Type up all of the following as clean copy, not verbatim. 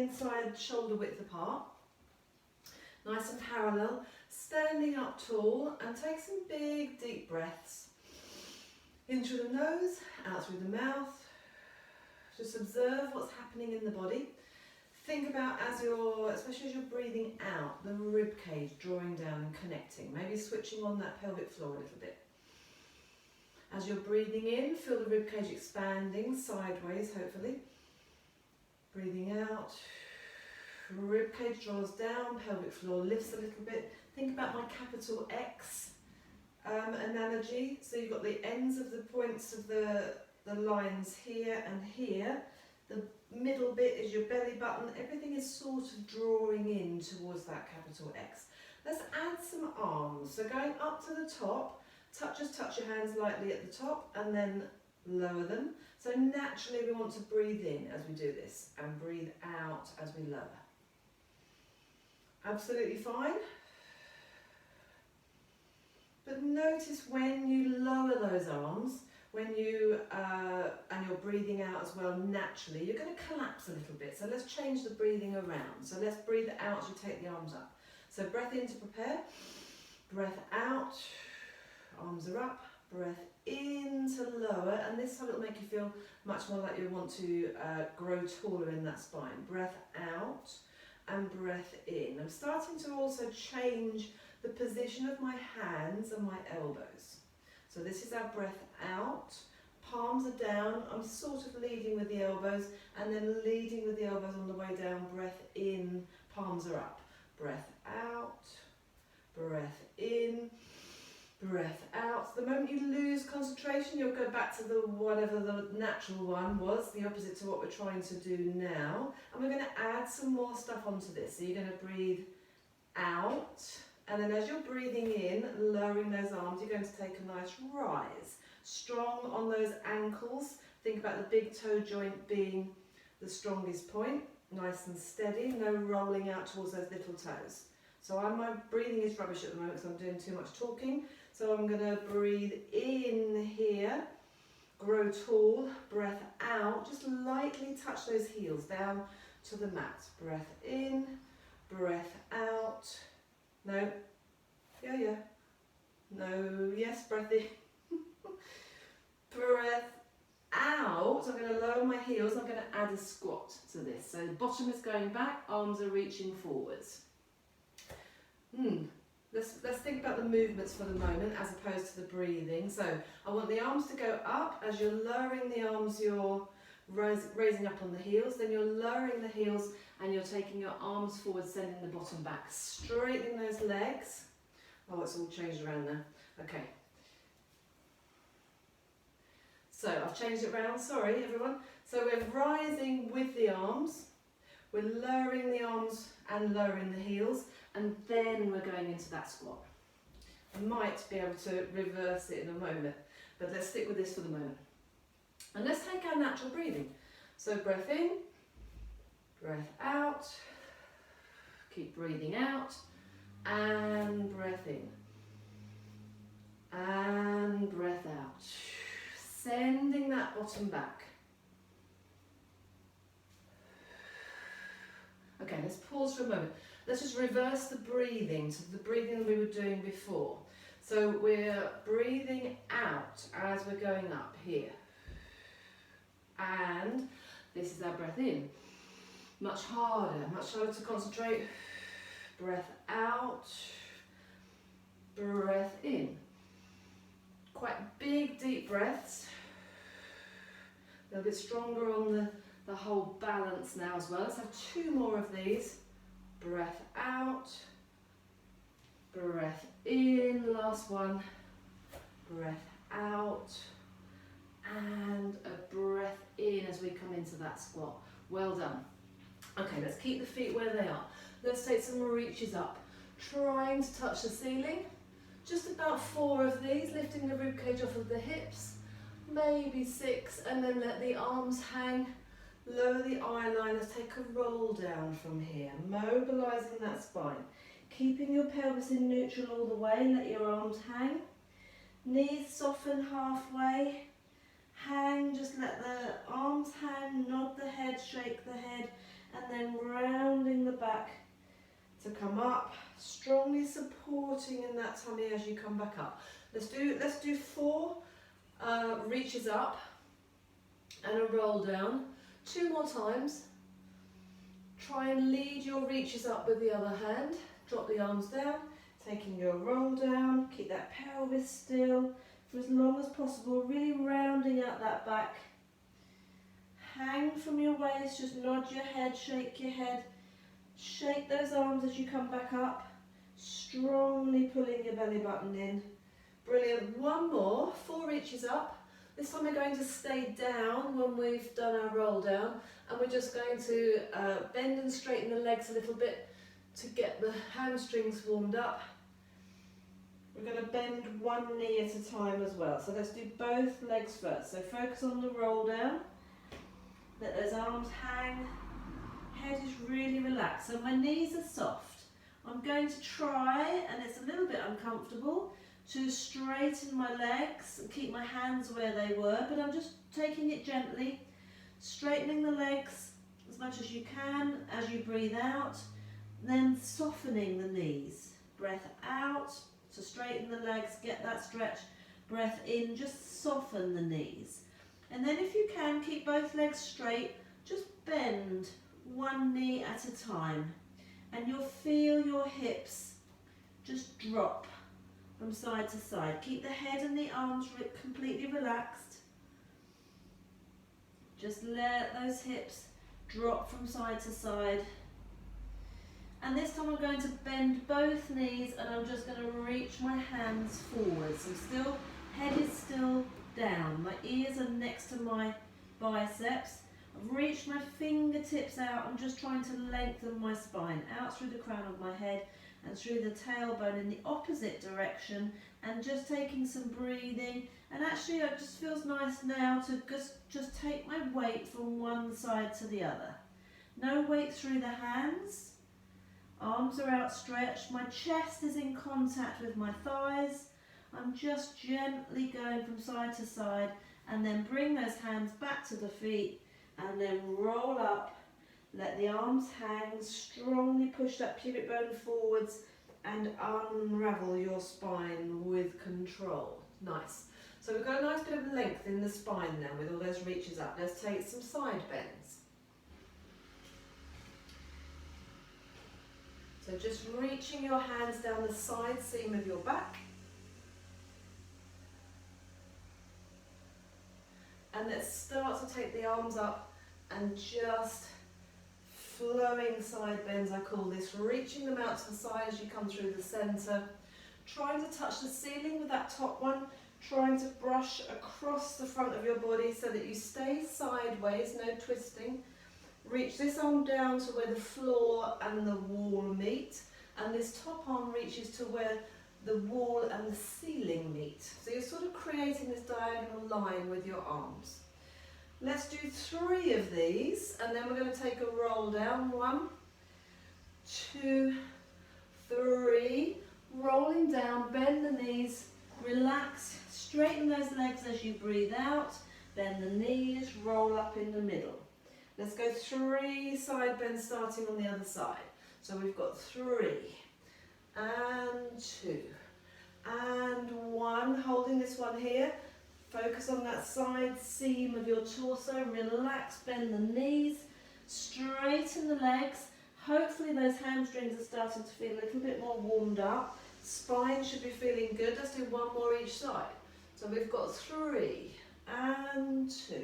inside shoulder width apart. Nice and parallel. Standing up tall and take some big deep breaths. In through the nose, out through the mouth. Just observe what's happening in the body. Think about especially as you're breathing out, the rib cage drawing down and connecting. Maybe switching on that pelvic floor a little bit. As you're breathing in, feel the rib cage expanding sideways, hopefully. Breathing out, rib cage draws down, pelvic floor lifts a little bit. Think about my capital X analogy. So you've got the ends of the points of the lines here and here. The middle bit is your belly button. Everything is sort of drawing in towards that capital X. Let's add some arms. So going up to the top, just touch your hands lightly at the top and then lower them. So naturally we want to breathe in as we do this and breathe out as we lower. Absolutely fine. But notice when you lower those arms, when you and you're breathing out as well naturally, you're going to collapse a little bit. So let's change the breathing around. So let's breathe out as you take the arms up. So breath in to prepare, breath out, arms are up, breath in to lower, and this time it'll make you feel much more like you want to grow taller in that spine. Breath out and breath in. I'm starting to also change the position of my hands and my elbows. So this is our breath out, palms are down, I'm sort of leading with the elbows and then leading with the elbows on the way down, breath in, palms are up, breath out, breath in, breath out. The moment you lose concentration, you'll go back to whatever the natural one was, the opposite to what we're trying to do now. And we're going to add some more stuff onto this. So you're going to breathe out. And then as you're breathing in, lowering those arms, you're going to take a nice rise. Strong on those ankles. Think about the big toe joint being the strongest point. Nice and steady, no rolling out towards those little toes. So my breathing is rubbish at the moment because I'm doing too much talking. So I'm going to breathe in here, grow tall, breath out. Just lightly touch those heels down to the mat. Breath in, breath out. No, yeah, no, yes, breath in, breath out. I'm going to lower my heels, I'm going to add a squat to this. So the bottom is going back, arms are reaching forwards. Let's think about the movements for the moment as opposed to the breathing. So I want the arms to go up. As you're lowering the arms, you're raising up on the heels, then you're lowering the heels and you're taking your arms forward, sending the bottom back, straightening those legs. Oh, it's all changed around there. Okay. So I've changed it around, sorry everyone. So we're rising with the arms, we're lowering the arms and lowering the heels, and then we're going into that squat. I might be able to reverse it in a moment, but let's stick with this for the moment. And let's take our natural breathing. So breath in, breath out, keep breathing out, and breath in, and breath out. Sending that bottom back. Okay, let's pause for a moment. Let's just reverse the breathing to the breathing we were doing before. So we're breathing out as we're going up here. And this is our breath in. Much harder to concentrate. Breath out, breath in. Quite big deep breaths. A little bit stronger on the whole balance now as well. Let's have 2 more of these. Breath out, breath in, last one. Breath out, and a breath in as we come into that squat. Well done. Okay, let's keep the feet where they are. Let's take some reaches up, trying to touch the ceiling. Just about 4 of these, lifting the ribcage off of the hips, maybe 6, and then let the arms hang. Lower the eye liners, take a roll down from here, mobilising that spine. Keeping your pelvis in neutral all the way, let your arms hang. Knees soften halfway, hang, just let the arms hang, nod the head, shake the head, and then rounding the back to come up, strongly supporting in that tummy as you come back up. Let's do 4 reaches up and a roll down. 2 more times. Try and lead your reaches up with the other hand. Drop the arms down, taking your roll down. Keep that pelvis still for as long as possible, really rounding out that back. Hang from your waist, just nod your head, shake your head. Shake those arms as you come back up, strongly pulling your belly button in. Brilliant. 1 more, 4 reaches up. This time we're going to stay down when we've done our roll down, and we're just going to bend and straighten the legs a little bit to get the hamstrings warmed up. We're going to bend 1 knee at a time as well. So let's do both legs first. So focus on the roll down. Let those arms hang. Head is really relaxed. So my knees are soft. I'm going to try, and it's a little bit uncomfortable, to straighten my legs and keep my hands where they were, but I'm just taking it gently, straightening the legs as much as you can as you breathe out, then softening the knees. Breath out to straighten the legs, get that stretch. Breath in, just soften the knees. And then if you can, keep both legs straight, just bend 1 knee at a time. And you'll feel your hips just drop from side to side. Keep the head and the arms completely relaxed. Just let those hips drop from side to side. And this time I'm going to bend both knees, and I'm just going to reach my hands forwards. So head is still down. My ears are next to my biceps. I've reached my fingertips out. I'm just trying to lengthen my spine out through the crown of my head and through the tailbone in the opposite direction, and just taking some breathing. And actually it just feels nice now to just take my weight from one side to the other. No weight through the hands. Arms are outstretched. My chest is in contact with my thighs. I'm just gently going from side to side, and then bring those hands back to the feet, and then roll up. Let the arms hang, strongly push that pubic bone forwards, and unravel your spine with control. Nice. So we've got a nice bit of length in the spine now with all those reaches up. Let's take some side bends. So just reaching your hands down the side seam of your back. And let's start to take the arms up and just flowing side bends, I call this, reaching them out to the side as you come through the centre, trying to touch the ceiling with that top one, trying to brush across the front of your body so that you stay sideways, no twisting. Reach this arm down to where the floor and the wall meet, and this top arm reaches to where the wall and the ceiling meet. So you're sort of creating this diagonal line with your arms. Let's do 3 of these, and then we're going to take a roll down. 1, 2, 3. Rolling down, bend the knees, relax, straighten those legs as you breathe out, bend the knees, roll up in the middle. Let's go 3 side bends starting on the other side. So we've got 3, and 2, and 1. Holding this one here. Focus on that side seam of your torso. Relax, bend the knees, straighten the legs. Hopefully those hamstrings are starting to feel a little bit more warmed up. Spine should be feeling good. Let's do 1 more each side. So we've got 3, and 2,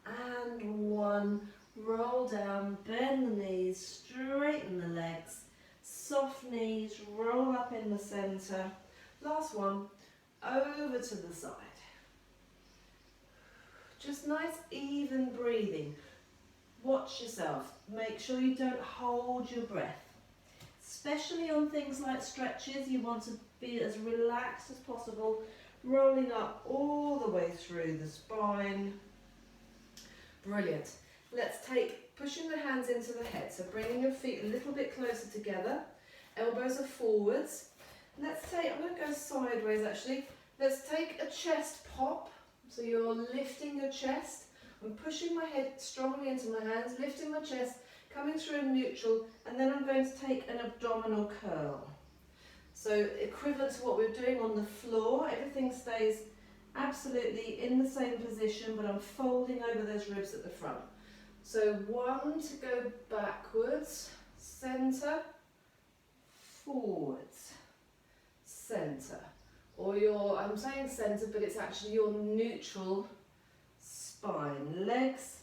and 1. Roll down, bend the knees, straighten the legs. Soft knees, roll up in the centre. Last one, over to the side. Just nice even breathing. Watch yourself. Make sure you don't hold your breath. Especially on things like stretches, you want to be as relaxed as possible, rolling up all the way through the spine. Brilliant. Let's take, pushing the hands into the head, so bringing your feet a little bit closer together. Elbows are forwards. Let's take, I'm going to go sideways actually. Let's take a chest pop. So you're lifting your chest. I'm pushing my head strongly into my hands, lifting my chest, coming through in neutral, and then I'm going to take an abdominal curl. So equivalent to what we're doing on the floor, everything stays absolutely in the same position, but I'm folding over those ribs at the front. So 1 to go backwards, centre, forwards, centre. Or I'm saying centre, but it's actually your neutral spine. Legs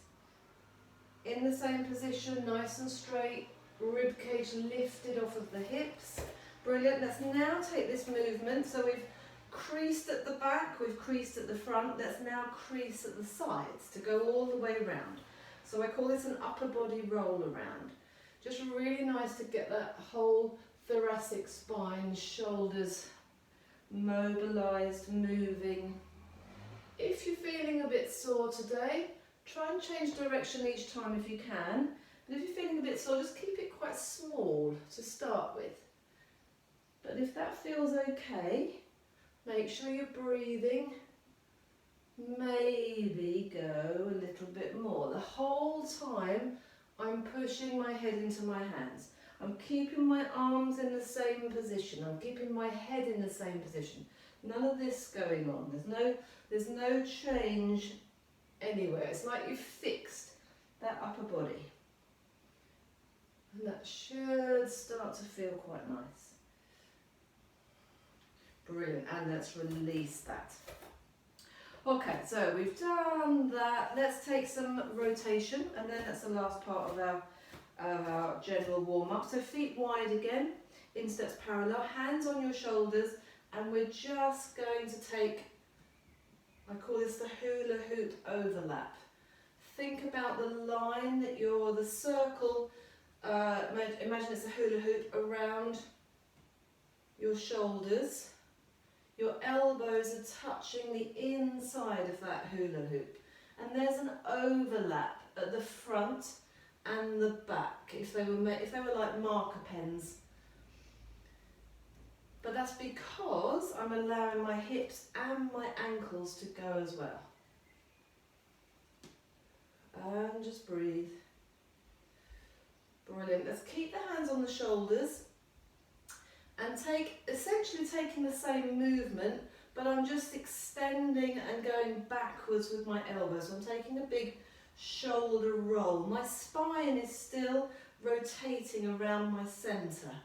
in the same position, nice and straight, rib cage lifted off of the hips. Brilliant. Let's now take this movement. So we've creased at the back, we've creased at the front. Let's now crease at the sides to go all the way around. So I call this an upper body roll around. Just really nice to get that whole thoracic spine, shoulders mobilised, moving. If you're feeling a bit sore today, try and change direction each time if you can. And if you're feeling a bit sore, just keep it quite small to start with. But if that feels okay, make sure you're breathing. Maybe go a little bit more. The whole time I'm pushing my head into my hands. I'm keeping my arms in the same position. I'm keeping my head in the same position. None of this going on. There's no change anywhere. It's like you've fixed that upper body. And that should start to feel quite nice. Brilliant. And let's release that. Okay, so we've done that. Let's take some rotation, and then that's the last part of our general warm-up. So feet wide again, insteps parallel, hands on your shoulders, and we're just going to take, I call this the hula hoop overlap. Think about the line that the circle, imagine it's a hula hoop around your shoulders. Your elbows are touching the inside of that hula hoop. And there's an overlap at the front and the back, if they were like marker pens. But that's because I'm allowing my hips and my ankles to go as well. And just breathe. Brilliant. Let's keep the hands on the shoulders and essentially taking the same movement, but I'm just extending and going backwards with my elbows. So I'm taking a big shoulder roll. My spine is still rotating around my centre.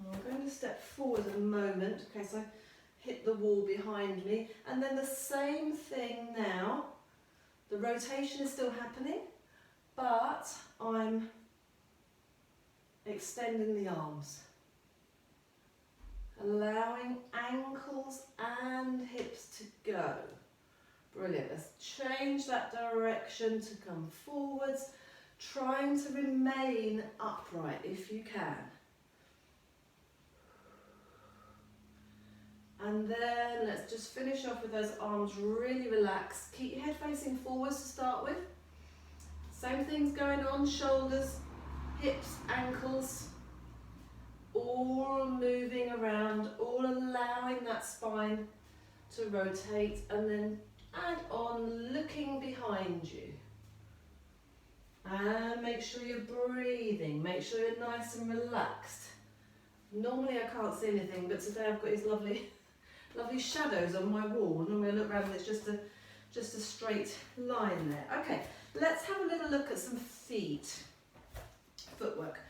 I'm going to step forward a moment. Okay, so hit the wall behind me, and then the same thing now. The rotation is still happening, but I'm extending the arms. Allowing ankles and hips to go. Brilliant. Let's change that direction to come forwards, trying to remain upright if you can. And then let's just finish off with those arms really relaxed. Keep your head facing forwards to start with. Same things going on, shoulders, hips, ankles, all moving around, all allowing that spine to rotate, and then add on looking behind you. And make sure you're breathing, make sure you're nice and relaxed. Normally I can't see anything, but today I've got these lovely shadows on my wall. Normally I look around and it's just a straight line there. Okay, let's have a little look at some footwork.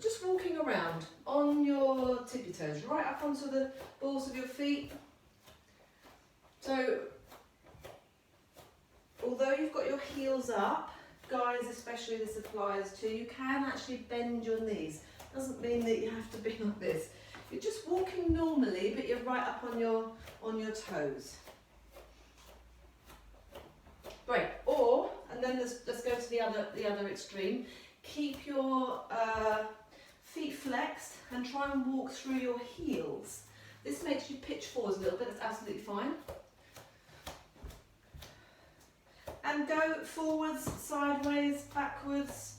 Just walking around on your tippy toes, right up onto the balls of your feet. So, although you've got your heels up, guys especially this applies to, you can actually bend your knees. Doesn't mean that you have to be like this. You're just walking normally, but you're right up on your toes. Great. Or, and then let's go to the other extreme. Keep your feet flexed and try and walk through your heels. This makes you pitch forwards a little bit. That's absolutely fine. And go forwards, sideways, backwards.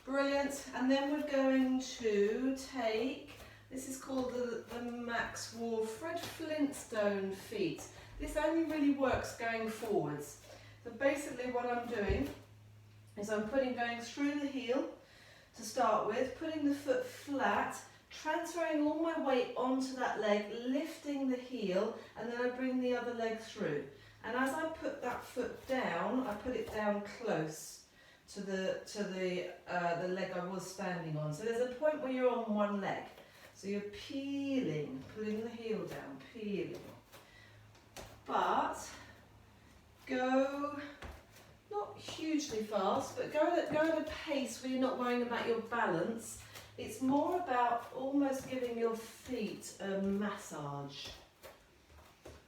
Brilliant. And then we're going to take, this is called the Max Wall Fred Flintstone feet. This only really works going forwards. So basically what I'm doing is I'm going through the heel to start with, putting the foot flat, transferring all my weight onto that leg, lifting the heel, and then I bring the other leg through. And as I put that foot down, I put it down close to the leg I was standing on. So there's a point where you're on one leg. So you're peeling, putting the heel down, peeling. But go not hugely fast, but go at a pace where you're not worrying about your balance. It's more about almost giving your feet a massage.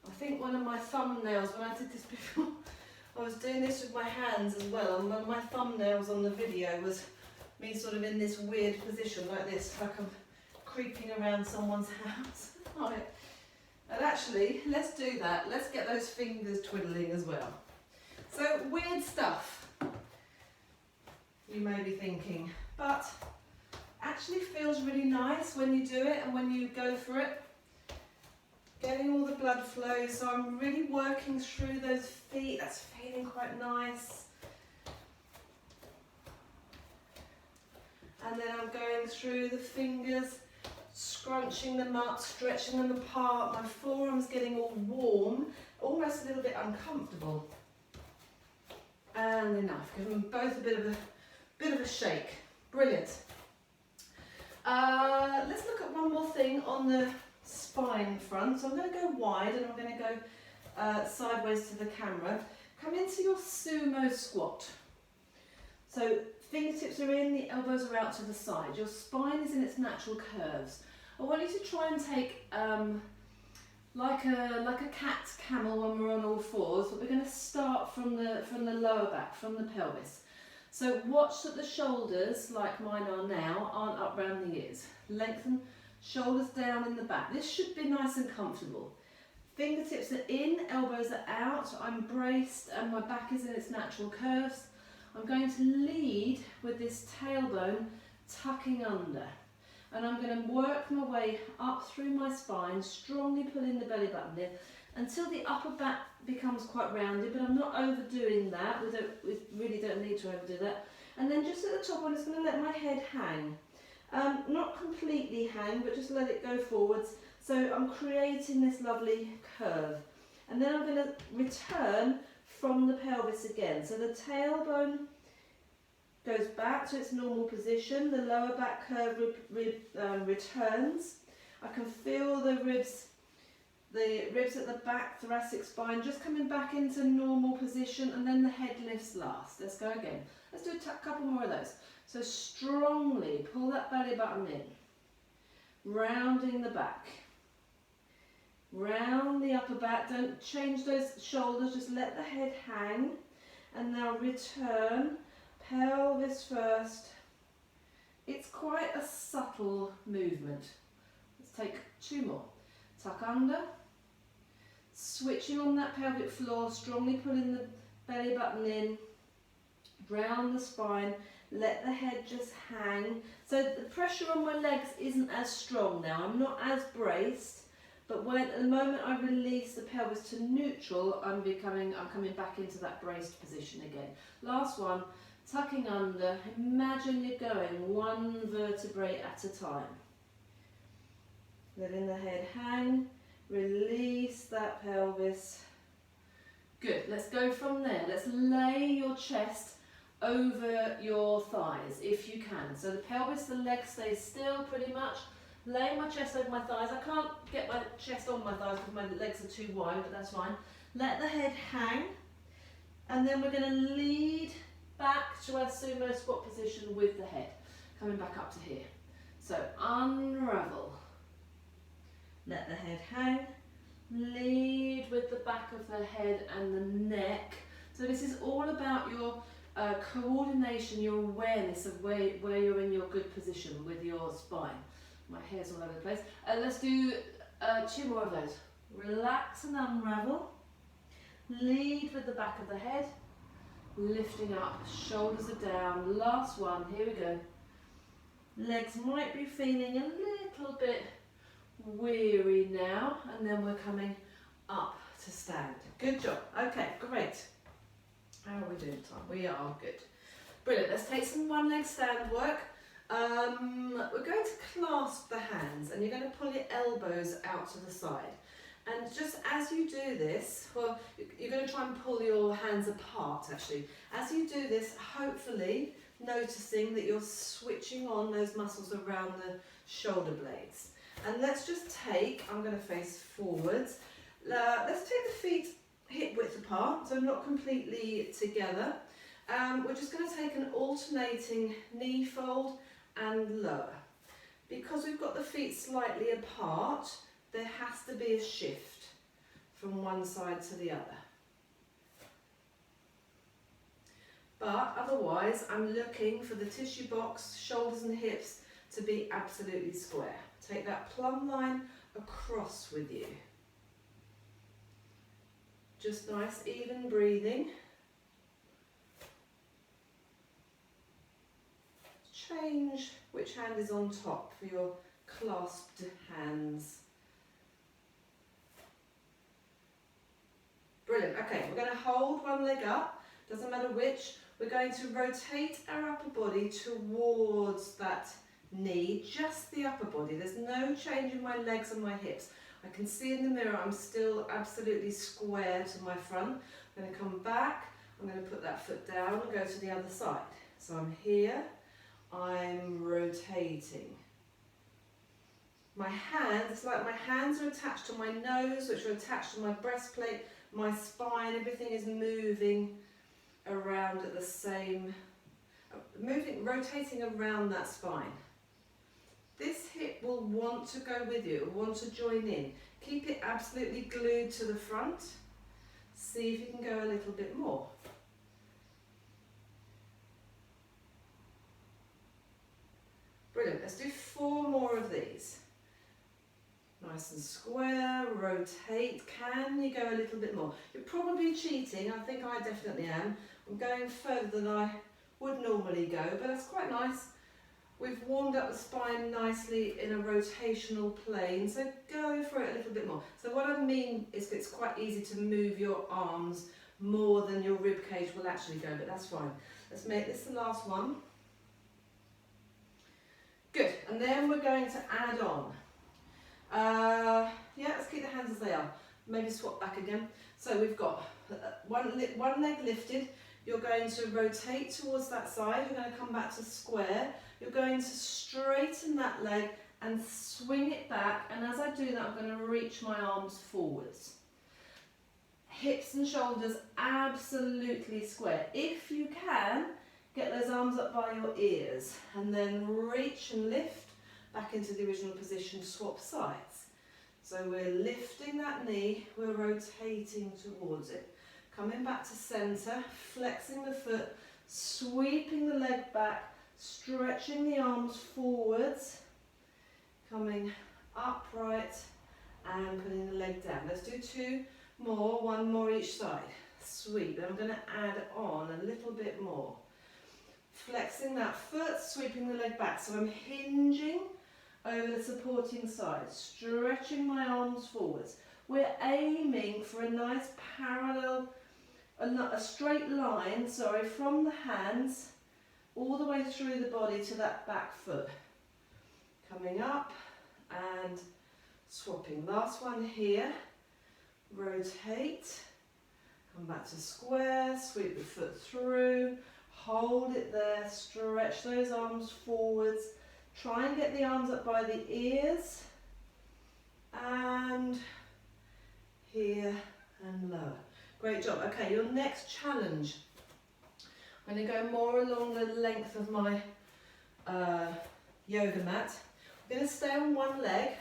I think one of my thumbnails, when I did this before, I was doing this with my hands as well, and one of my thumbnails on the video was me sort of in this weird position like this, like I'm creeping around someone's house. Right. And actually, let's do that. Let's get those fingers twiddling as well. So, weird stuff, you may be thinking, but actually feels really nice when you do it and when you go for it. Getting all the blood flow, so I'm really working through those feet. That's feeling quite nice. And then I'm going through the fingers, scrunching them up, stretching them apart. My forearm's getting all warm, almost a little bit uncomfortable. And enough. Give them both a bit of a shake. Brilliant. Let's look at one more thing on the spine front. So I'm going to go wide and I'm going to go sideways to the camera. Come into your sumo squat. So fingertips are in, the elbows are out to the side. Your spine is in its natural curves. I want you to try and take like a cat's camel when we're on all fours, but we're going to start from the lower back, from the pelvis. So watch that the shoulders, like mine are now, aren't up round the ears. Lengthen shoulders down in the back. This should be nice and comfortable. Fingertips are in, elbows are out. I'm braced and my back is in its natural curves. I'm going to lead with this tailbone tucking under. And I'm going to work my way up through my spine, strongly pulling the belly button in until the upper back becomes quite rounded, but I'm not overdoing that. We really don't need to overdo that. And then just at the top, I'm just going to let my head hang. Not completely hang, but just let it go forwards. So I'm creating this lovely curve. And then I'm going to return from the pelvis again. So the tailbone goes back to its normal position. The lower back curve returns. I can feel the ribs at the back, thoracic spine, just coming back into normal position, and then the head lifts last. Let's go again. Let's do a couple more of those. So strongly pull that belly button in, rounding the back, round the upper back. Don't change those shoulders, just let the head hang, and now return, pelvis first. It's quite a subtle movement. Let's take two more. Tuck under, switching on that pelvic floor, strongly pulling the belly button in, round the spine, let the head just hang. So the pressure on my legs isn't as strong now. I'm not as braced, but at the moment I release the pelvis to neutral, I'm coming back into that braced position again. Last one, tucking under. Imagine you're going one vertebrae at a time. Letting the head hang, release that pelvis. Good, let's go from there. Let's lay your chest over your thighs if you can. So the pelvis, the leg stays still pretty much. Lay my chest over my thighs. I can't get my chest on my thighs because my legs are too wide, but that's fine. Let the head hang, and then we're going to lead back to our sumo squat position with the head, coming back up to here. So unravel. Let the head hang, lead with the back of the head and the neck. So this is all about your coordination, your awareness of where you're in your good position with your spine. My hair's all over the place. Let's do two more of those. Relax and unravel. Lead with the back of the head, lifting up, shoulders are down. Last one, here we go. Legs might be feeling a little bit weary now, and then we're coming up to stand. Good job. Okay, great. doing time. We are good. Brilliant. Let's take some one leg stand work. We're going to clasp the hands and you're going to pull your elbows out to the side. And just as you do this, well, you're going to try and pull your hands apart actually. As you do this, hopefully noticing that you're switching on those muscles around the shoulder blades. And let's just take, I'm going to face forwards. Let's take the feet hip width apart, so not completely together. We're just going to take an alternating knee fold and lower. Because we've got the feet slightly apart, there has to be a shift from one side to the other. But otherwise, I'm looking for the tissue box, shoulders and hips to be absolutely square. Take that plumb line across with you. Just nice, even breathing. Change which hand is on top for your clasped hands. Brilliant. Okay, we're going to hold one leg up, doesn't matter which. We're going to rotate our upper body towards that knee, just the upper body. There's no change in my legs and my hips. I can see in the mirror I'm still absolutely square to my front. I'm going to come back, I'm going to put that foot down and go to the other side. So I'm here, I'm rotating. My hands, it's like my hands are attached to my nose, which are attached to my breastplate, my spine, everything is moving around at the same, rotating around that spine. This hip will want to go with you, it will want to join in. Keep it absolutely glued to the front. See if you can go a little bit more. Brilliant, let's do 4 more of these. Nice and square, rotate. Can you go a little bit more? You're probably cheating, I think I definitely am. I'm going further than I would normally go, but that's quite nice. We've warmed up the spine nicely in a rotational plane, so go for it a little bit more. So what I mean is it's quite easy to move your arms more than your rib cage will actually go, but that's fine. Let's make this the last one. Good, and then we're going to add on. Yeah, let's keep the hands as they are. Maybe swap back again. So we've got one leg lifted. You're going to rotate towards that side. You're going to come back to square. You're going to straighten that leg and swing it back. And as I do that, I'm going to reach my arms forwards. Hips and shoulders absolutely square. If you can, get those arms up by your ears and then reach and lift back into the original position, swap sides. So we're lifting that knee, we're rotating towards it, coming back to centre, flexing the foot, sweeping the leg back, stretching the arms forwards, coming upright and putting the leg down. Let's do 2 more, 1 more each side. Sweep, I'm going to add on a little bit more. Flexing that foot, sweeping the leg back. So I'm hinging over the supporting side, stretching my arms forwards. We're aiming for a nice parallel, a straight line, from the hands all the way through the body to that back foot. Coming up and swapping. Last one here. Rotate, come back to square, sweep the foot through, hold it there, stretch those arms forwards. Try and get the arms up by the ears, and here and lower. Great job. Okay, your next challenge. I'm going to go more along the length of my yoga mat. I'm going to stay on one leg.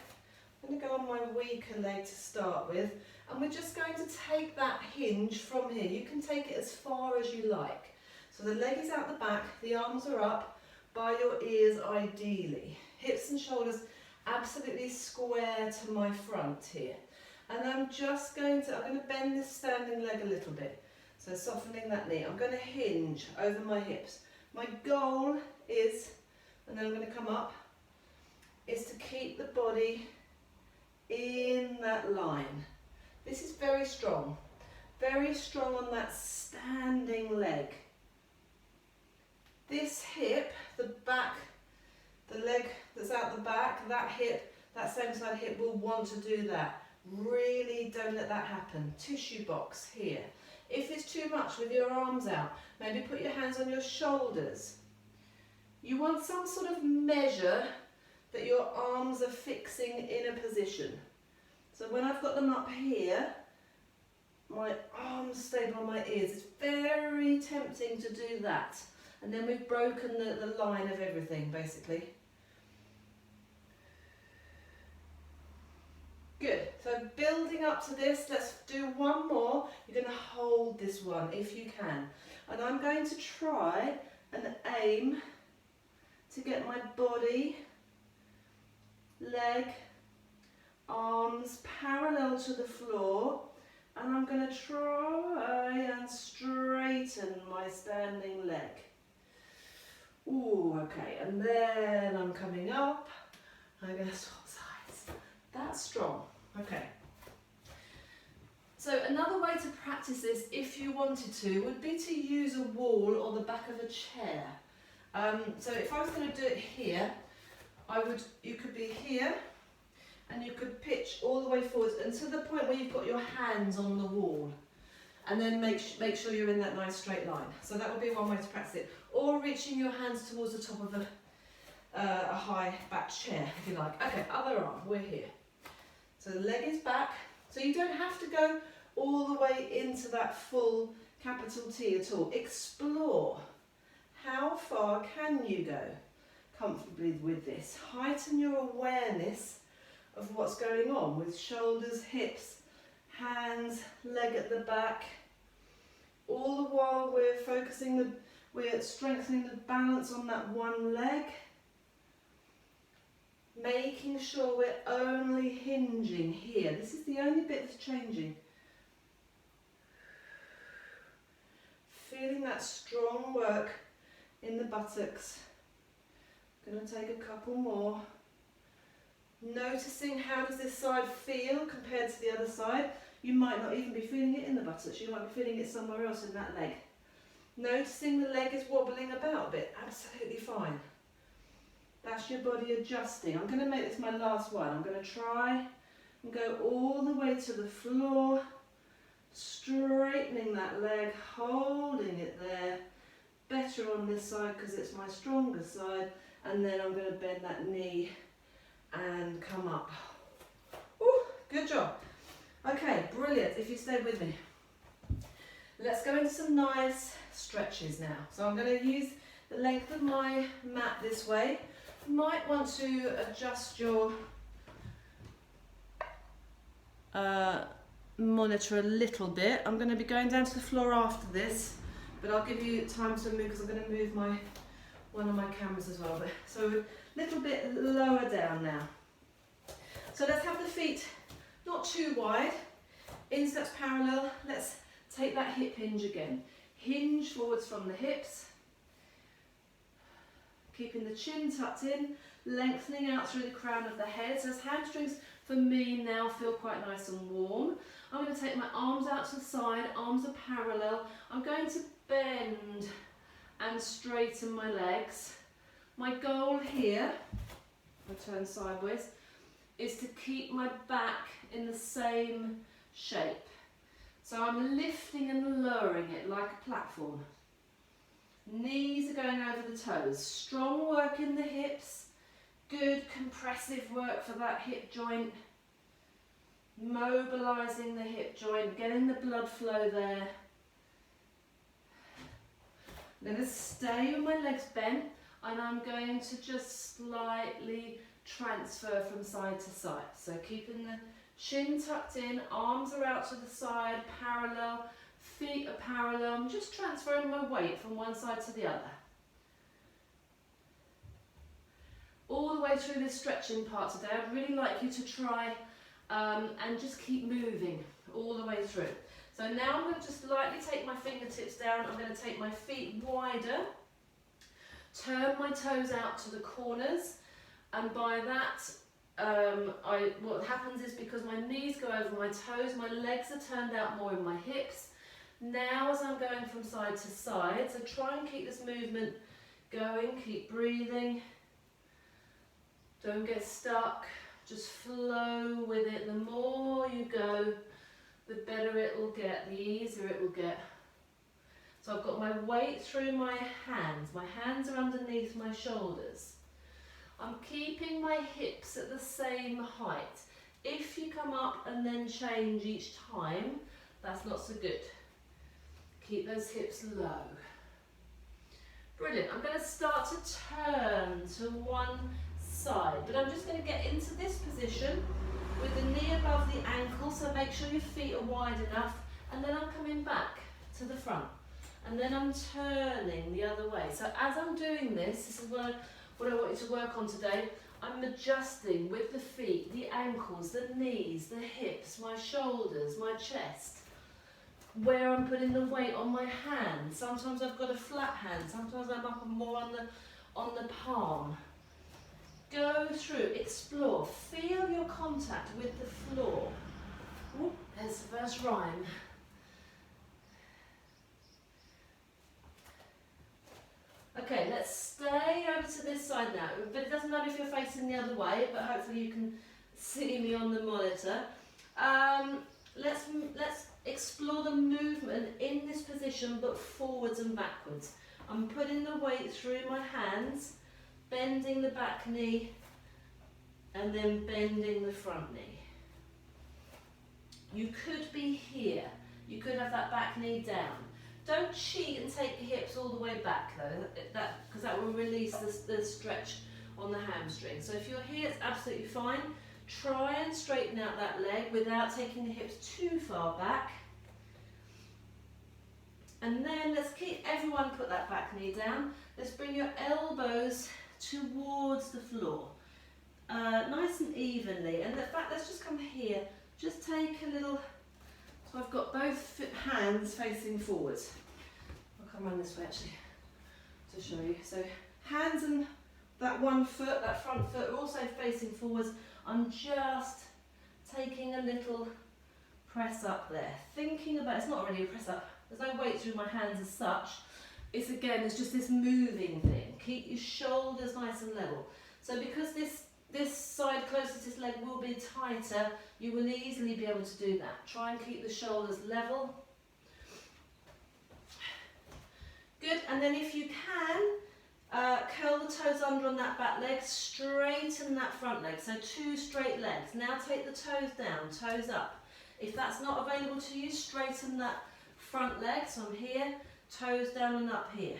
I'm going to go on my weaker leg to start with, and we're just going to take that hinge from here. You can take it as far as you like. So the leg is out the back, the arms are up, by your ears ideally. Hips and shoulders absolutely square to my front here. And I'm going to bend this standing leg a little bit. So softening that knee. I'm going to hinge over my hips. My goal is, and then I'm going to come up, is to keep the body in that line. This is very strong. Very strong on that standing leg. This hip, the back, the leg that's out the back, that hip, that same side hip will want to do that. Really don't let that happen. Tissue box here. If it's too much with your arms out, maybe put your hands on your shoulders. You want some sort of measure that your arms are fixing in a position. So when I've got them up here, my arms stable on my ears. It's very tempting to do that. And then we've broken the line of everything, basically. Good. So building up to this, let's do one more. You're going to hold this one if you can. And I'm going to try and aim to get my body, leg, arms parallel to the floor. And I'm going to try and straighten my standing leg. Ooh, okay, and then I'm coming up. I'm going to swap sides. That's strong. Okay. So another way to practice this, if you wanted to, would be to use a wall or the back of a chair. So if I was going to do it here, you could be here, and you could pitch all the way forwards and to the point where you've got your hands on the wall. And then make sure you're in that nice straight line. So that would be one way to practice it. Or reaching your hands towards the top of a high back chair, if you like. Okay, other arm, we're here. So the leg is back. So you don't have to go all the way into that full capital T at all. Explore. How far can you go comfortably with this? Heighten your awareness of what's going on with shoulders, hips, hands, leg at the back. All the while we're strengthening the balance on that one leg. Making sure we're only hinging here. This is the only bit that's changing. Feeling that strong work in the buttocks. Going to take a couple more. Noticing how does this side feel compared to the other side. You might not even be feeling it in the buttocks, you might be feeling it somewhere else in that leg. Noticing the leg is wobbling about a bit, absolutely fine. That's your body adjusting. I'm going to make this my last one. I'm going to try and go all the way to the floor, straightening that leg, holding it there. Better on this side because it's my stronger side, and then I'm going to bend that knee and come up. Ooh, good job. Okay, brilliant, if you stay with me. Let's go into some nice stretches now. So I'm going to use the length of my mat this way. You might want to adjust your monitor a little bit. I'm going to be going down to the floor after this, but I'll give you time to move because I'm going to move one of my cameras as well. So a little bit lower down now. So let's have the feet not too wide, insteps parallel. Let's take that hip hinge again. Hinge forwards from the hips, keeping the chin tucked in, lengthening out through the crown of the head. So as hamstrings for me now feel quite nice and warm. I'm going to take my arms out to the side, arms are parallel. I'm going to bend and straighten my legs. My goal here, I'll turn sideways, is to keep my back in the same shape. So I'm lifting and lowering it like a platform. Knees are going over the toes. Strong work in the hips. Good compressive work for that hip joint. Mobilising the hip joint, getting the blood flow there. I'm going to stay with my legs bent, and I'm going to just slightly transfer from side to side. So keeping the chin tucked in, arms are out to the side, parallel, feet are parallel. I'm just transferring my weight from one side to the other. All the way through this stretching part today, I'd really like you to try and just keep moving all the way through. So now I'm going to just lightly take my fingertips down. I'm going to take my feet wider, turn my toes out to the corners, and by that what happens is because my knees go over my toes, my legs are turned out more in my hips. Now as I'm going from side to side, so try and keep this movement going, keep breathing. Don't get stuck, just flow with it. The more you go, the better it will get, the easier it will get. So I've got my weight through my hands are underneath my shoulders. I'm keeping my hips at the same height. If you come up and then change each time, that's not so good. Keep those hips low. Brilliant. I'm going to start to turn to one side, but I'm just going to get into this position with the knee above the ankle, so make sure your feet are wide enough, and then I'm coming back to the front, and then I'm turning the other way. So as I'm doing this, this is what I want you to work on today. I'm adjusting with the feet, the ankles, the knees, the hips, my shoulders, my chest, where I'm putting the weight on my hand. Sometimes I've got a flat hand, sometimes I'm up more on the palm. Go through, explore, feel your contact with the floor. Ooh, there's the first rhyme. Okay, let's stay over to this side now, but it doesn't matter if you're facing the other way, but hopefully you can see me on the monitor. Let's explore the movement in this position, but forwards and backwards. I'm putting the weight through my hands, bending the back knee, and then bending the front knee. You could be here. You could have that back knee down. Don't cheat and take your hips all the way back though, because that will release the stretch on the hamstring. So if you're here, it's absolutely fine. Try and straighten out that leg without taking the hips too far back. And then let's keep everyone put that back knee down. Let's bring your elbows towards the floor, nice and evenly. And in fact, let's just come here. Just take a little. So I've got both hands facing forwards. I'll come around this way actually to show you. So hands and that one foot, that front foot, are also facing forwards. I'm just taking a little press up there. Thinking about, it's not really a press up. There's no weight through my hands as such. It's just this moving thing. Keep your shoulders nice and level. So because this side closest to this leg will be tighter, you will easily be able to do that. Try and keep the shoulders level. Good, and then if you can, curl the toes under on that back leg, straighten that front leg. So 2 straight legs. Now take the toes down, toes up. If that's not available to you, straighten that front leg. So I'm here, toes down and up here.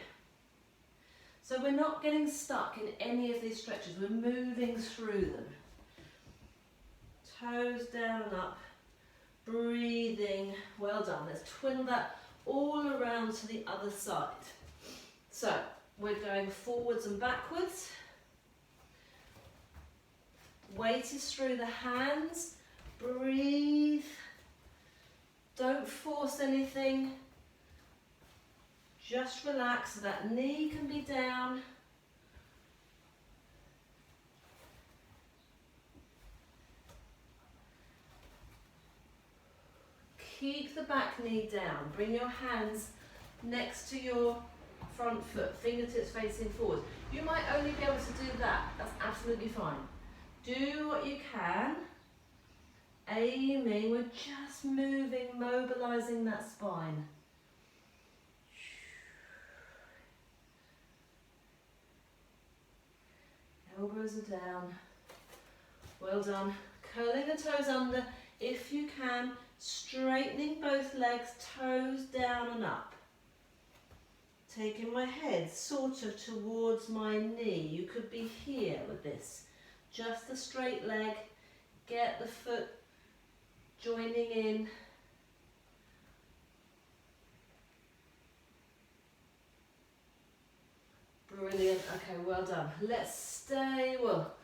So we're not getting stuck in any of these stretches, we're moving through them. Toes down and up, breathing, well done. Let's twiddle that all around to the other side. So we're going forwards and backwards. Weight is through the hands, breathe, don't force anything. Just relax so that knee can be down. Keep the back knee down. Bring your hands next to your front foot, fingertips facing forward. You might only be able to do that. That's absolutely fine. Do what you can. Aiming, we're just moving, mobilizing that spine. Elbows are down. Well done. Curling the toes under if you can. Straightening both legs, toes down and up. Taking my head sort of towards my knee. You could be here with this. Just the straight leg. Get the foot joining in. Brilliant. Okay, well done. Let's stay, well,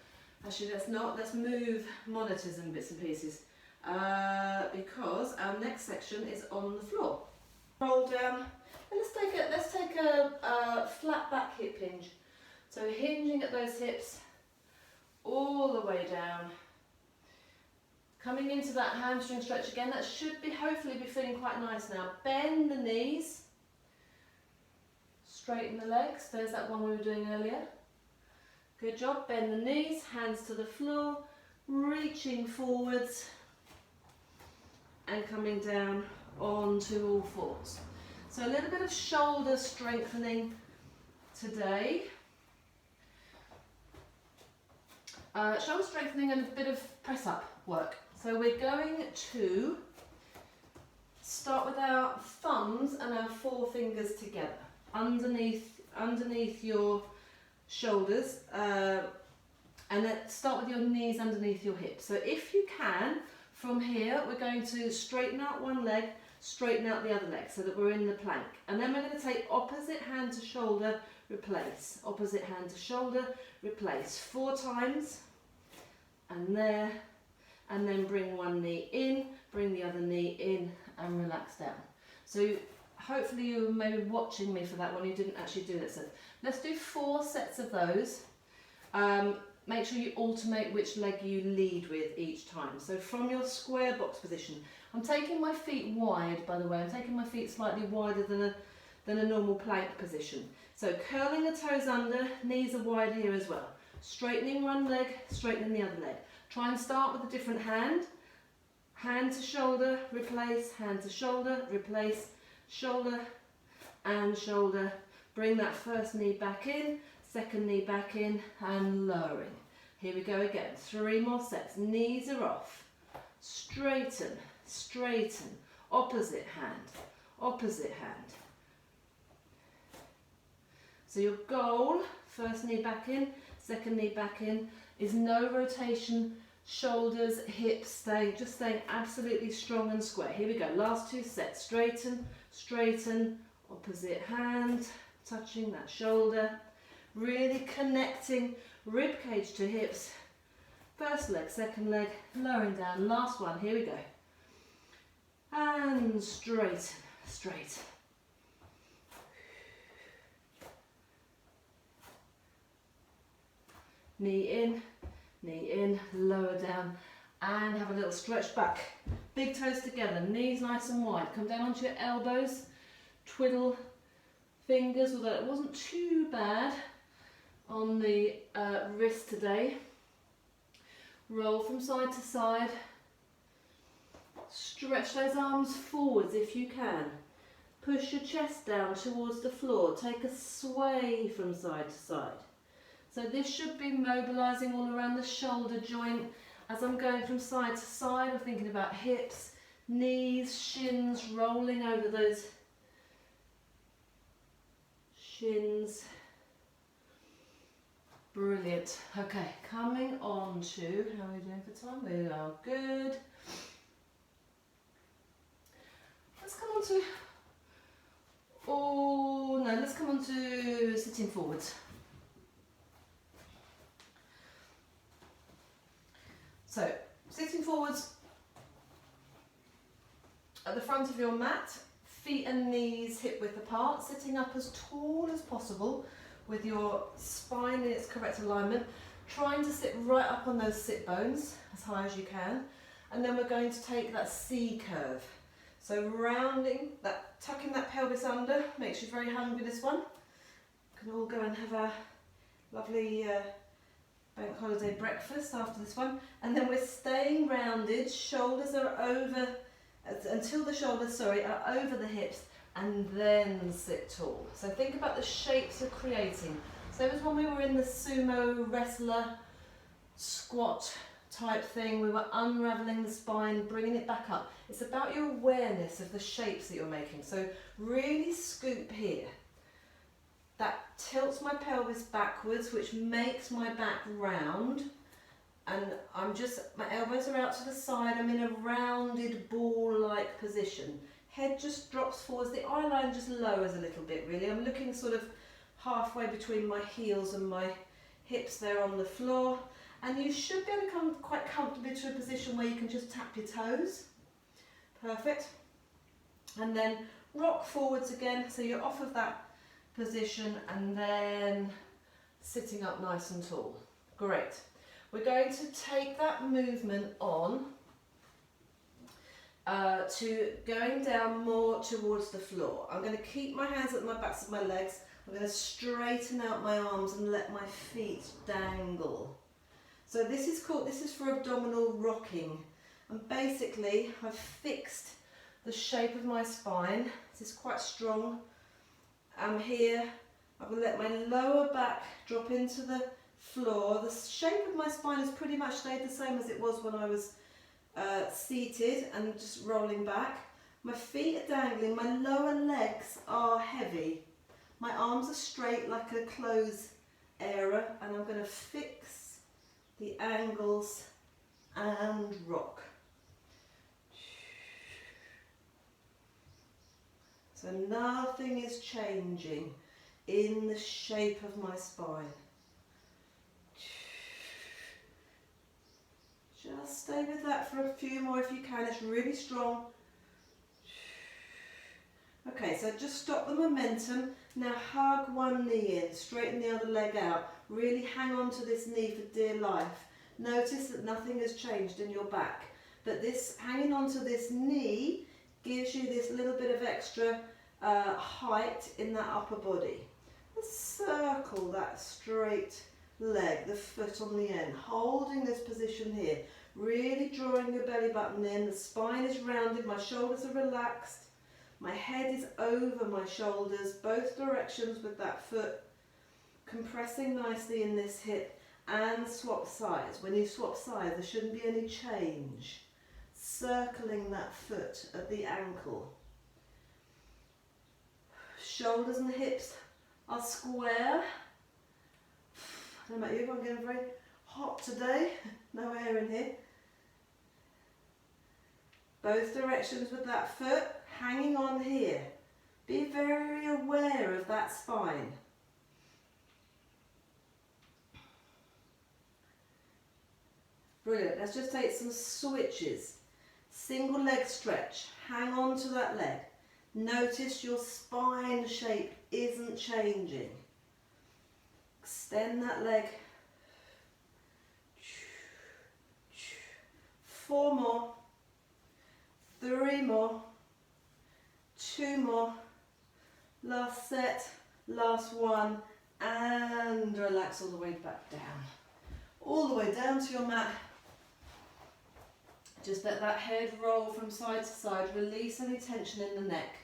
actually let's move monitors and bits and pieces because our next section is on the floor. Roll down and let's take a flat back hip hinge. So hinging at those hips all the way down. Coming into that hamstring stretch again, that should be hopefully be feeling quite nice now. Bend the knees, straighten the legs. There's that one we were doing earlier. Good job, bend the knees, hands to the floor, reaching forwards and coming down onto all fours. So a little bit of shoulder strengthening today. Shoulder strengthening and a bit of press up work. So we're going to start with our thumbs and our forefingers together underneath your shoulders, and then start with your knees underneath your hips. So if you can, from here we're going to straighten out one leg, straighten out the other leg so that we're in the plank, and then we're going to take opposite hand to shoulder, replace, opposite hand to shoulder, replace 4 times, and there, and then bring one knee in, bring the other knee in and relax down. So hopefully you were maybe watching me for that one, you didn't actually do this. So let's do 4 sets of those. Make sure you alternate which leg you lead with each time. So from your square box position, I'm taking my feet wide, by the way, I'm taking my feet slightly wider than a normal plank position. So curling the toes under, knees are wide here as well. Straightening one leg, straightening the other leg. Try and start with a different hand. Hand to shoulder, replace, hand to shoulder, replace, shoulder and shoulder. Bring that first knee back in, second knee back in and lowering. Here we go again, 3 more sets. Knees are off. Straighten, straighten, opposite hand, opposite hand. So your goal, first knee back in, second knee back in, is no rotation, shoulders, hips, just staying absolutely strong and square. Here we go, last 2 sets. Straighten, straighten, opposite hand, touching that shoulder, really connecting rib cage to hips. First leg, second leg, lowering down, last one, here we go. And straighten, straight. Knee in, lower down, and have a little stretch back. Big toes together, knees nice and wide. Come down onto your elbows, twiddle fingers, although it wasn't too bad on the wrist today. Roll from side to side. Stretch those arms forwards if you can. Push your chest down towards the floor. Take a sway from side to side. So this should be mobilising all around the shoulder joint. As I'm going from side to side, I'm thinking about hips, knees, shins, rolling over those shins. Brilliant. Okay, coming on to, how are we doing for time? We are good. Let's come on to, let's come on to sitting forwards. So, sitting forwards at the front of your mat, feet and knees hip width apart, sitting up as tall as possible with your spine in its correct alignment, trying to sit right up on those sit bones as high as you can, and then we're going to take that C curve. So rounding that, tucking that pelvis under, makes you very hungry this one. Can all go and have a lovely bank holiday breakfast after this one, and then we're staying rounded, shoulders are over, until the shoulders, are over the hips, and then sit tall. So think about the shapes you're creating. So it was when we were in the sumo wrestler squat type thing, we were unraveling the spine, bringing it back up. It's about your awareness of the shapes that you're making. So really scoop here. That tilts my pelvis backwards, which makes my back round, and my elbows are out to the side, I'm in a rounded ball-like position. Head just drops forwards, the eye line just lowers a little bit really. I'm looking sort of halfway between my heels and my hips there on the floor, and you should be able to come quite comfortably to a position where you can just tap your toes. Perfect. And then rock forwards again, so you're off of that position and then sitting up nice and tall. Great. We're going to take that movement on to going down more towards the floor. I'm going to keep my hands at my backs of my legs. I'm going to straighten out my arms and let my feet dangle. So this is for abdominal rocking. And basically I've fixed the shape of my spine. This is quite strong. I'm here. I will let my lower back drop into the floor. The shape of my spine has pretty much stayed the same as it was when I was seated and just rolling back. My feet are dangling, my lower legs are heavy. My arms are straight like a clothes airer, and I'm going to fix the angles and rock. So nothing is changing in the shape of my spine. Just stay with that for a few more if you can. It's really strong. Okay, so just stop the momentum. Now hug one knee in, straighten the other leg out. Really hang on to this knee for dear life. Notice that nothing has changed in your back, but this hanging on to this knee gives you this little bit of extra height in that upper body. Circle that straight leg, the foot on the end, holding this position here, really drawing your belly button in, the spine is rounded, my shoulders are relaxed, my head is over my shoulders, both directions with that foot, compressing nicely in this hip, and swap sides. When you swap sides, there shouldn't be any change. Circling that foot at the ankle. Shoulders and hips are square. I don't know about you, I'm getting very hot today. No air in here. Both directions with that foot, hanging on here. Be very aware of that spine. Brilliant. Let's just take some switches. Single leg stretch. Hang on to that leg. Notice your spine shape isn't changing. Extend that leg. 4 more. 3 more. 2 more. Last set. Last one. And relax all the way back down. All the way down to your mat. Just let that head roll from side to side. Release any tension in the neck.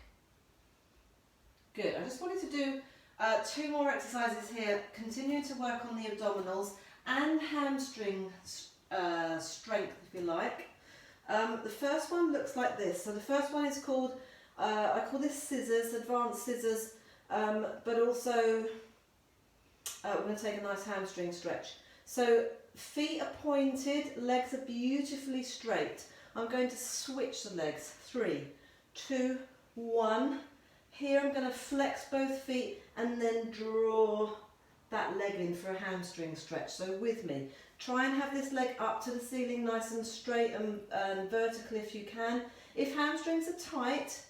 Good. I just wanted to do 2 more exercises here, continuing to work on the abdominals and hamstring strength, if you like. The first one looks like this. So the first one is called, I call this scissors, advanced scissors, but also we're going to take a nice hamstring stretch. So feet are pointed, legs are beautifully straight. I'm going to switch the legs. 3, 2, 1. Here I'm going to flex both feet and then draw that leg in for a hamstring stretch. So with me, try and have this leg up to the ceiling nice and straight and vertical if you can. If hamstrings are tight,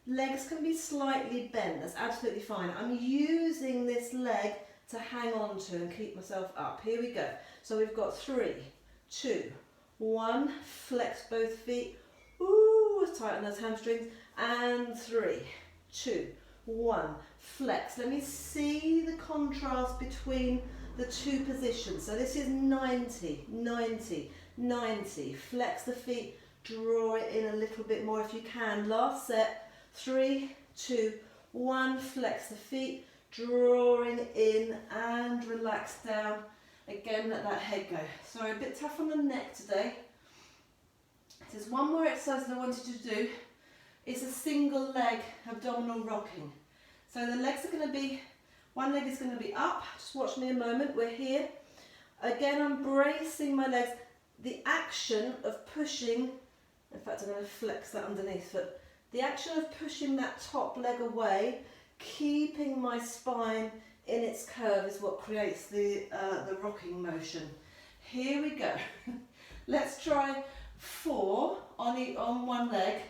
legs can be slightly bent. That's absolutely fine. I'm using this leg to hang on to and keep myself up. Here we go. So we've got 3, 2, 1. Flex both feet. Ooh, tighten those hamstrings. And 3, 2, 1. Flex. Let me see the contrast between the 2 positions. So this is 90, 90, 90. Flex the feet. Draw it in a little bit more if you can. Last set. 3, 2, 1. Flex the feet. Drawing in and relax down. Again, let that head go. Sorry, a bit tough on the neck today. There's one more exercise that I wanted to do. It's a single leg abdominal rocking. So the legs are going to be, one leg is going to be up. Just watch me a moment. We're here. Again, I'm bracing my legs. The action of pushing, in fact, I'm going to flex that underneath foot. The action of pushing that top leg away, keeping my spine in its curve is what creates the rocking motion. Here we go. Let's try 4 on one leg.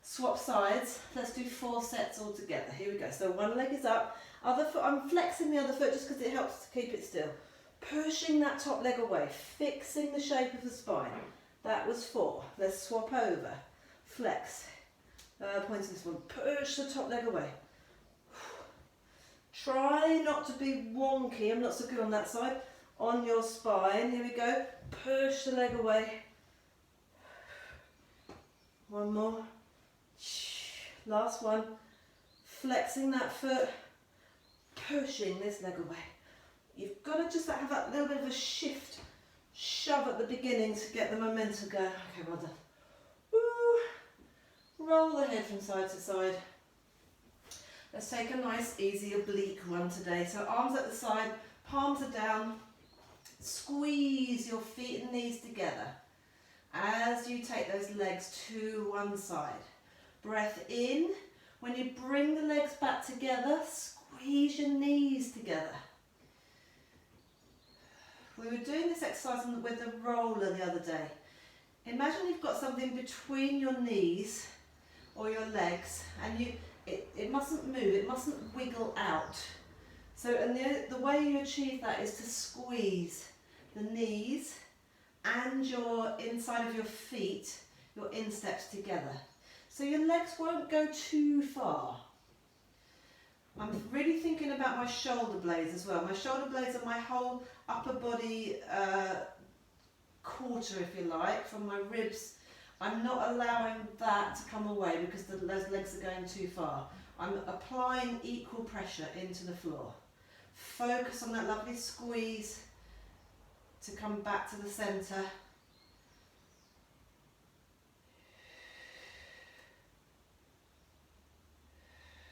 Swap sides. Let's do 4 sets all together. Here we go. So one leg is up. Other foot, I'm flexing the other foot just because it helps to keep it still. Pushing that top leg away. Fixing the shape of the spine. That was 4. Let's swap over. flex. Point to this one, push the top leg away. Try not to be wonky, I'm not so good on that side. On your spine, here we go, push the leg away. One more. Last one. Flexing that foot, pushing this leg away. You've got to just have that little bit of a shift, shove at the beginning to get the momentum going. Okay, well done. Woo. Roll the head from side to side. Let's take a nice, easy oblique one today. So arms at the side, palms are down. Squeeze your feet and knees together as you take those legs to one side. Breath in. When you bring the legs back together, squeeze your knees together. We were doing this exercise with the roller the other day. Imagine you've got something between your knees or your legs, and it mustn't move, it mustn't wiggle out. So and the way you achieve that is to squeeze the knees and your inside of your feet, your insteps together. So your legs won't go too far. I'm really thinking about my shoulder blades as well. My shoulder blades are my whole upper body quarter, if you like, from my ribs. I'm not allowing that to come away because those legs are going too far. I'm applying equal pressure into the floor. Focus on that lovely squeeze to come back to the centre.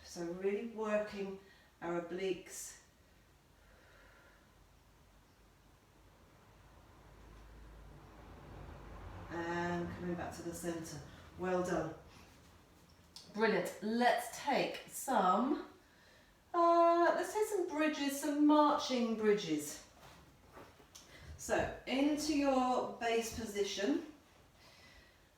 So really working our obliques. And coming back to the centre. Well done. Brilliant. Let's take some bridges, some marching bridges. So into your base position.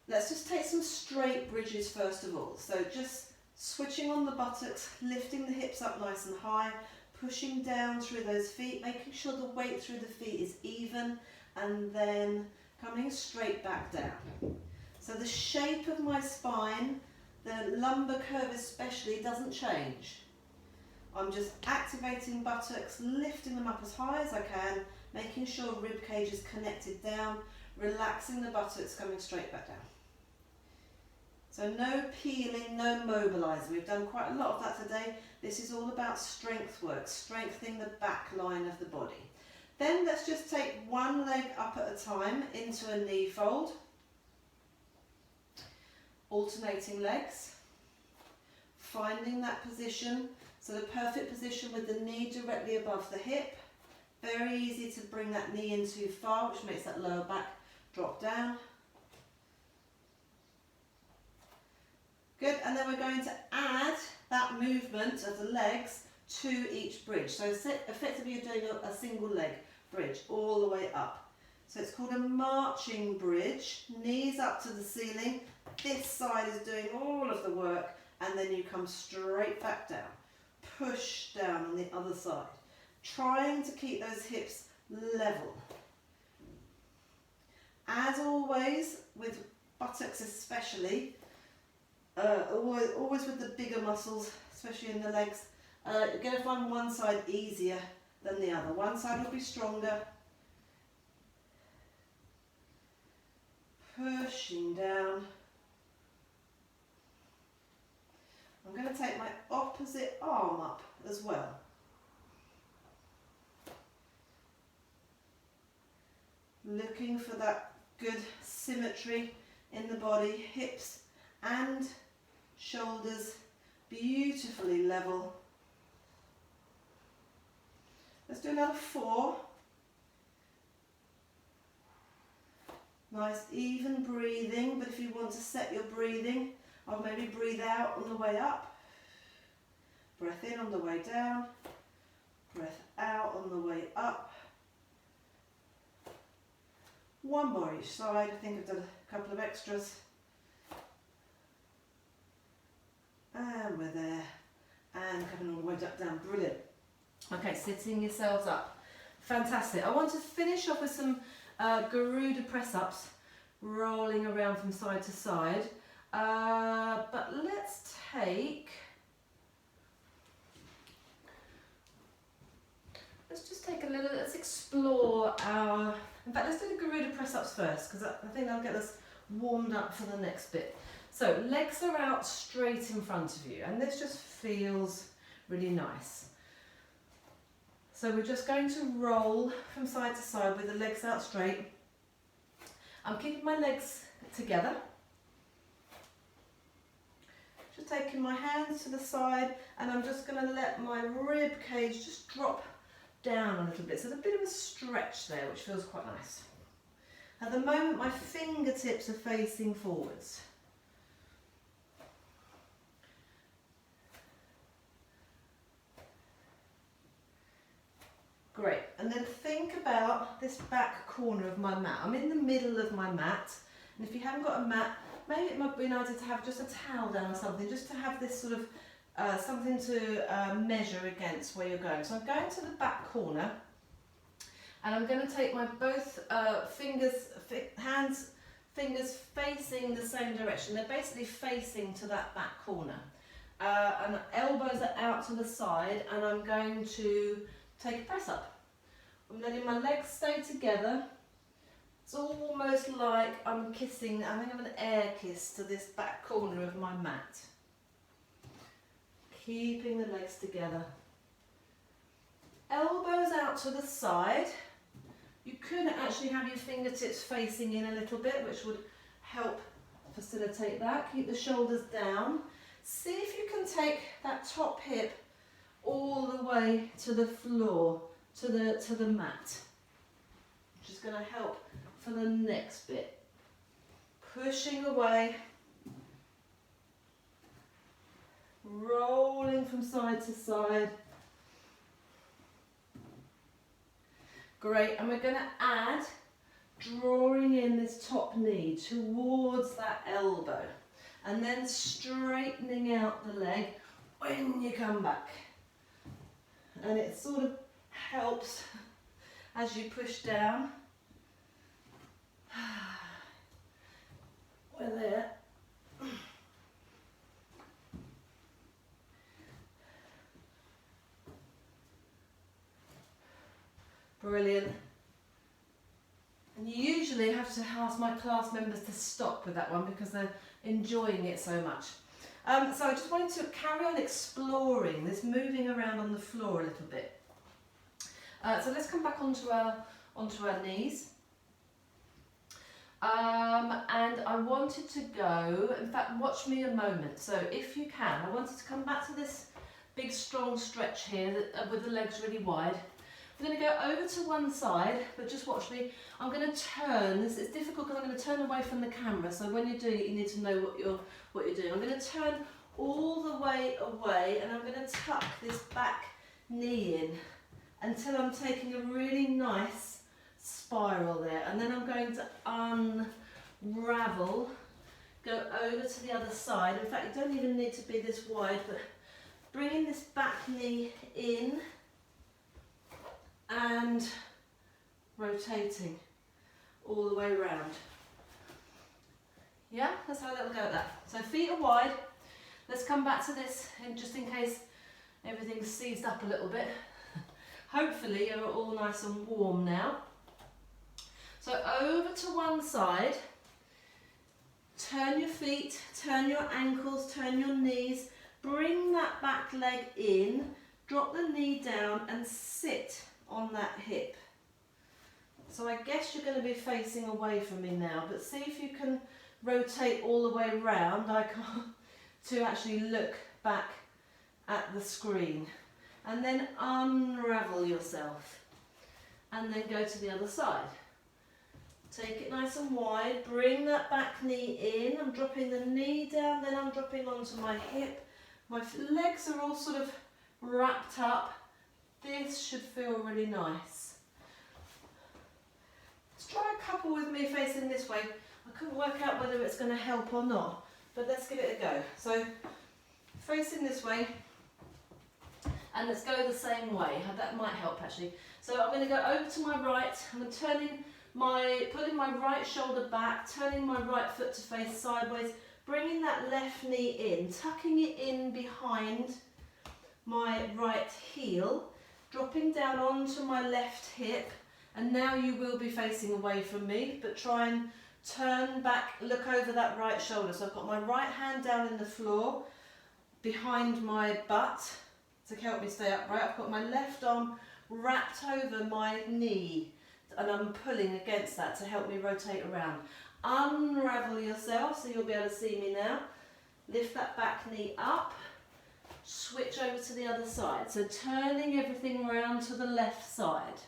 Let's just take some straight bridges first of all. So just switching on the buttocks, lifting the hips up nice and high, pushing down through those feet, making sure the weight through the feet is even, and then coming straight back down. So the shape of my spine, the lumbar curve especially, doesn't change. I'm just activating buttocks, lifting them up as high as I can, making sure rib cage is connected down, relaxing the buttocks, coming straight back down. So no peeling, no mobilising. We've done quite a lot of that today. This is all about strength work, strengthening the back line of the body. Then let's just take one leg up at a time into a knee fold. Alternating legs. Finding that position. So the perfect position with the knee directly above the hip. Very easy to bring that knee in too far, which makes that lower back drop down. Good, and then we're going to add that movement of the legs to each bridge. So effectively you're doing a single leg bridge all the way up. So it's called a marching bridge, knees up to the ceiling. This side is doing all of the work, and then you come straight back down. Push down on the other side. Trying to keep those hips level. As always, with buttocks especially, always with the bigger muscles, especially in the legs, you're going to find one side easier than the other. One side will be stronger. Pushing down. I'm going to take my opposite arm up as well. Looking for that good symmetry in the body, hips and shoulders beautifully level. Let's do another 4. Nice even breathing, but if you want to set your breathing, I'll maybe breathe out on the way up, breath in on the way down, breath out on the way up. One more each side. I think I've done a couple of extras. And we're there. And coming all the way up, down. Brilliant. Okay, sitting yourselves up. Fantastic. I want to finish off with some Garuda press-ups, rolling around from side to side. But let's just take a little, let's explore our, in fact let's do the Garuda press-ups first because I think that'll get us warmed up for the next bit. So legs are out straight in front of you and this just feels really nice. So we're just going to roll from side to side with the legs out straight. I'm keeping my legs together. Just taking my hands to the side and I'm just going to let my rib cage just drop down a little bit. So there's a bit of a stretch there which feels quite nice. At the moment my fingertips are facing forwards. Great, and then think about this back corner of my mat. I'm in the middle of my mat, and if you haven't got a mat, maybe it might be nice to have just a towel down or something, just to have this sort of something to measure against where you're going. So I'm going to the back corner, and I'm going to take my both fingers facing the same direction. They're basically facing to that back corner, and elbows are out to the side, and I'm going to take a press up. I'm letting my legs stay together. It's almost like I'm kissing, I think I'm an air kiss to this back corner of my mat. Keeping the legs together. Elbows out to the side. You could actually have your fingertips facing in a little bit, which would help facilitate that. Keep the shoulders down. See if you can take that top hip all the way to the floor, to the mat, which is going to help for the next bit. Pushing away, rolling from side to side. Great, and we're going to add drawing in this top knee towards that elbow and then straightening out the leg when you come back. And it sort of helps as you push down. We're there. Brilliant. And you usually have to ask my class members to stop with that one because they're enjoying it so much. So I just wanted to carry on exploring this moving around on the floor a little bit. So let's come back onto our knees. And I wanted to go, in fact, watch me a moment. So if you can, I wanted to come back to this big strong stretch here with the legs really wide. I'm going to go over to one side, but just watch me. I'm going to turn. It's difficult because I'm going to turn away from the camera. So when you're doing it, you need to know what you're doing. I'm going to turn all the way away, and I'm going to tuck this back knee in until I'm taking a really nice spiral there. And then I'm going to unravel, go over to the other side. In fact, you don't even need to be this wide, but bringing this back knee in and rotating all the way around. Yeah, let's have a little go at that. So feet are wide. Let's come back to this just in case everything's seized up a little bit. Hopefully you're all nice and warm now. So over to one side, turn your feet, turn your ankles, turn your knees, bring that back leg in, drop the knee down and sit on that hip. So I guess you're going to be facing away from me now, but see if you can rotate all the way around. I can't, to actually look back at the screen, and then unravel yourself and then go to the other side. Take it nice and wide, bring that back knee in. I'm dropping the knee down, then I'm dropping onto my hip. My legs are all sort of wrapped up. This should feel really nice. Let's try a couple with me facing this way. I couldn't work out whether it's going to help or not, but let's give it a go. So facing this way, and let's go the same way. That might help actually. So I'm going to go over to my right. I'm putting my right shoulder back, turning my right foot to face sideways, bringing that left knee in, tucking it in behind my right heel, dropping down onto my left hip, and now you will be facing away from me, but try and turn back, look over that right shoulder. So I've got my right hand down in the floor, behind my butt to help me stay upright. I've got my left arm wrapped over my knee, and I'm pulling against that to help me rotate around. Unravel yourself so you'll be able to see me now. Lift that back knee up, switch over to the other side. So turning everything around to the left side.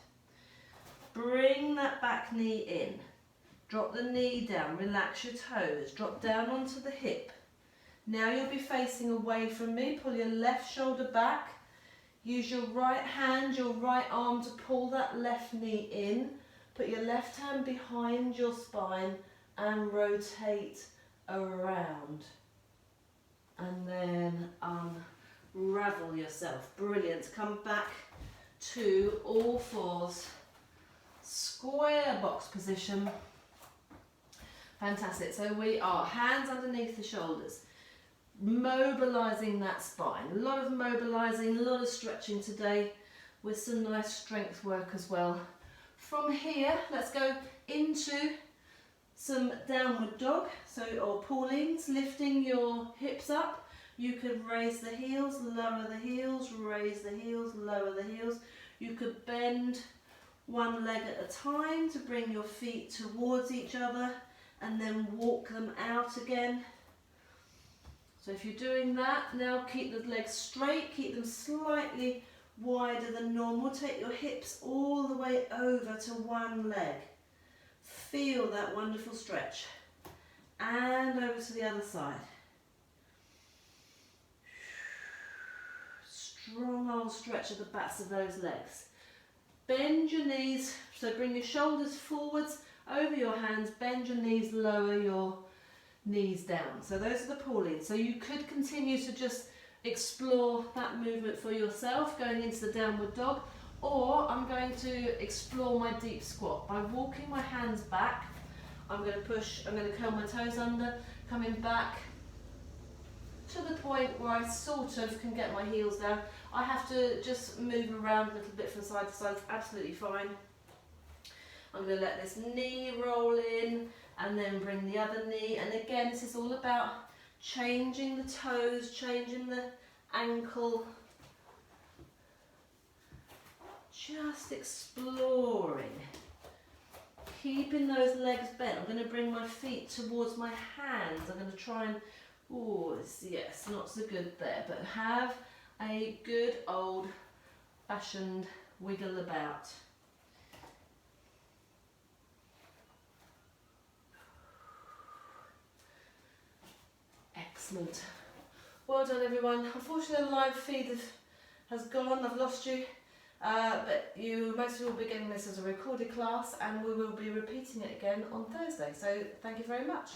Bring that back knee in. Drop the knee down, relax your toes, drop down onto the hip. Now you'll be facing away from me. Pull your left shoulder back. Use your right hand, your right arm to pull that left knee in. Put your left hand behind your spine and rotate around. And then unravel yourself. Brilliant. Come back to all fours. Square box position. Fantastic. So we are hands underneath the shoulders. Mobilising that spine. A lot of mobilising, a lot of stretching today with some nice strength work as well. From here, let's go into some downward dog, or pullings, lifting your hips up. You could raise the heels, lower the heels, raise the heels, lower the heels. You could bend one leg at a time to bring your feet towards each other and then walk them out again. So if you're doing that, now keep the legs straight, keep them slightly wider than normal. Take your hips all the way over to one leg. Feel that wonderful stretch. And over to the other side. Strong old stretch at the backs of those legs. Bend your knees, so bring your shoulders forwards, over your hands, bend your knees, lower your knees down. So those are the pull-ins. So you could continue to just explore that movement for yourself, going into the downward dog, or I'm going to explore my deep squat by walking my hands back. I'm going to curl my toes under, coming back to the point where I sort of can get my heels down. I have to just move around a little bit from side to side, it's absolutely fine. I'm going to let this knee roll in and then bring the other knee. And again, this is all about changing the toes, changing the ankle. Just exploring. Keeping those legs bent. I'm going to bring my feet towards my hands. I'm going to try and, yes, not so good there, but have a good old fashioned wiggle about. Excellent. Well done everyone. Unfortunately the live feed has gone, I've lost you. But most of you will be getting this as a recorded class and we will be repeating it again on Thursday. So thank you very much.